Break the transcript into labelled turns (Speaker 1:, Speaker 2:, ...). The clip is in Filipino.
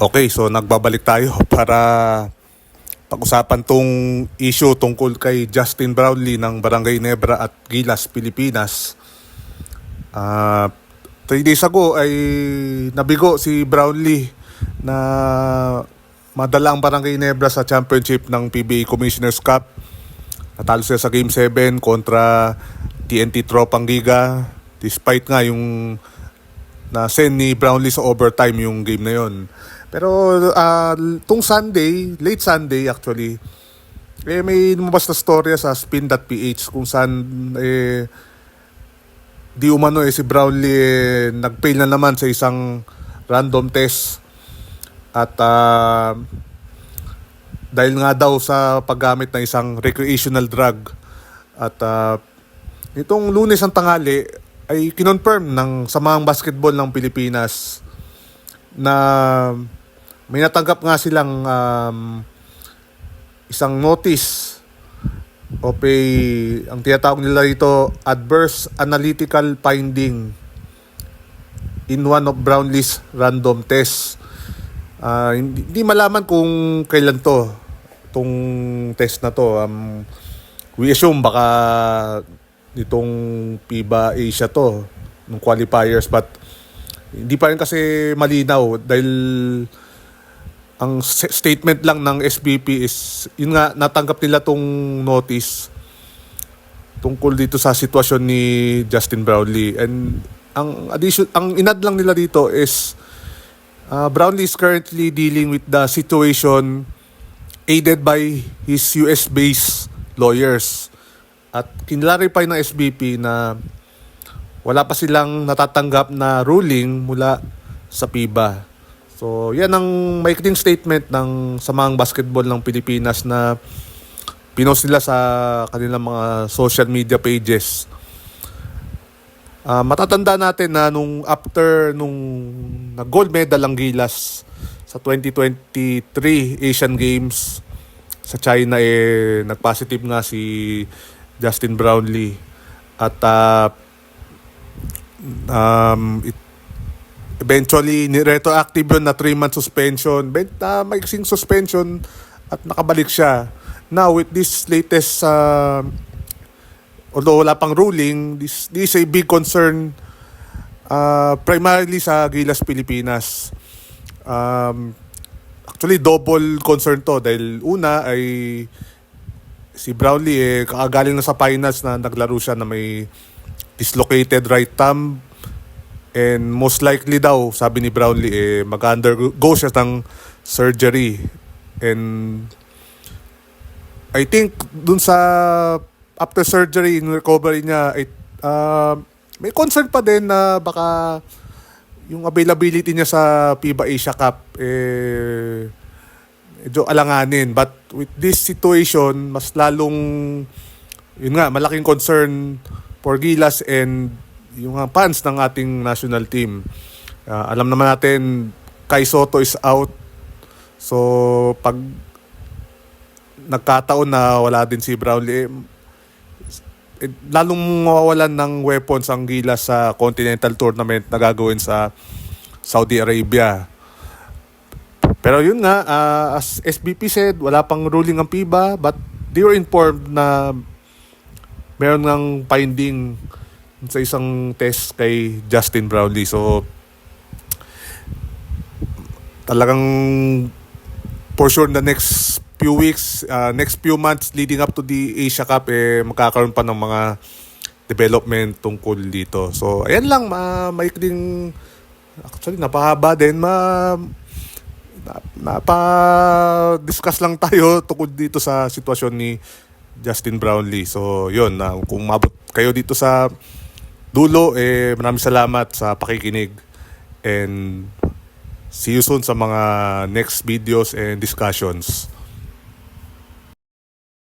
Speaker 1: Okay, so nagbabalik tayo para pag-usapan tong issue tungkol kay Justin Brownlee ng Barangay Nebra at Gilas, Pilipinas. 3 days ago ay nabigo si Brownlee na madala ang Barangay Nebra sa championship ng PBA Commissioner's Cup. Natalo siya sa Game 7 kontra TNT Tropang Giga, despite nga yung na-send ni Brownlee sa overtime yung game na yon. Pero tung Sunday, late Sunday actually, may lumabas na storya sa spin.ph kung saan di umano si Brownlee nag-fail na naman sa isang random test. At dahil nga daw sa paggamit ng isang recreational drug. At itong Lunes ang tanghali ay kinonfirm ng Samahang Basketball ng Pilipinas na may natanggap nga silang isang notice o ang tinatawag nila dito adverse analytical finding in one of Brownlee's random tests. Hindi malaman kung kailan itong test na to. We assume baka nitong FIBA Asia to, ng qualifiers, but hindi pa rin kasi malinaw dahil ang statement lang ng SBP is yun nga, natanggap nila tong notice tungkol dito sa sitwasyon ni Justin Brownlee. And ang inad lang nila dito is Brownlee is currently dealing with the situation aided by his US-based lawyers. At kinlarify ng SBP na wala pa silang natatanggap na ruling mula sa FIBA. So, yan ang maikling statement ng Samahang Basketball ng Pilipinas na pinost nila sa kanilang mga social media pages. Matatanda natin na after nung nag-gold medal ang Gilas sa 2023 Asian Games sa China, nag-positive nga si Justin Brownlee. At eventually, retroactive yun na 3-month suspension. Maiksing suspension at nakabalik siya. Now, with this latest, although wala pang ruling, this is a big concern primarily sa Gilas, Pilipinas. Actually, double concern to dahil una ay si Brownlee kakagaling na sa finals na naglaro siya na may dislocated right thumb. And most likely daw, sabi ni Brownlee, mag-undergo siya ng surgery. And I think dun sa after surgery, in recovery niya, may concern pa din na baka yung availability niya sa FIBA Asia Cup medyo alanganin. But with this situation, mas lalong yun nga, malaking concern for Gilas and yung fans ng ating national team. Alam naman natin, Kai Sotto is out. So, pag nagkataon na wala din si Brownlee, lalong mawawalan ng weapons ang Gilas sa Continental Tournament na gagawin sa Saudi Arabia. Pero yun nga, as SBP said, wala pang ruling ang FIBA, but they were informed na meron ng finding sa isang test kay Justin Brownlee. So, talagang for sure the next few weeks, next few months leading up to the Asia Cup, magkakaroon pa ng mga development tungkol dito. So, ayan lang, maikling, actually, napahaba din, napa-discuss lang tayo tungkol dito sa sitwasyon ni Justin Brownlee. So, yun, kung mabot kayo dito sa dulo, maraming salamat sa pakikinig. And see you soon sa mga next videos and discussions.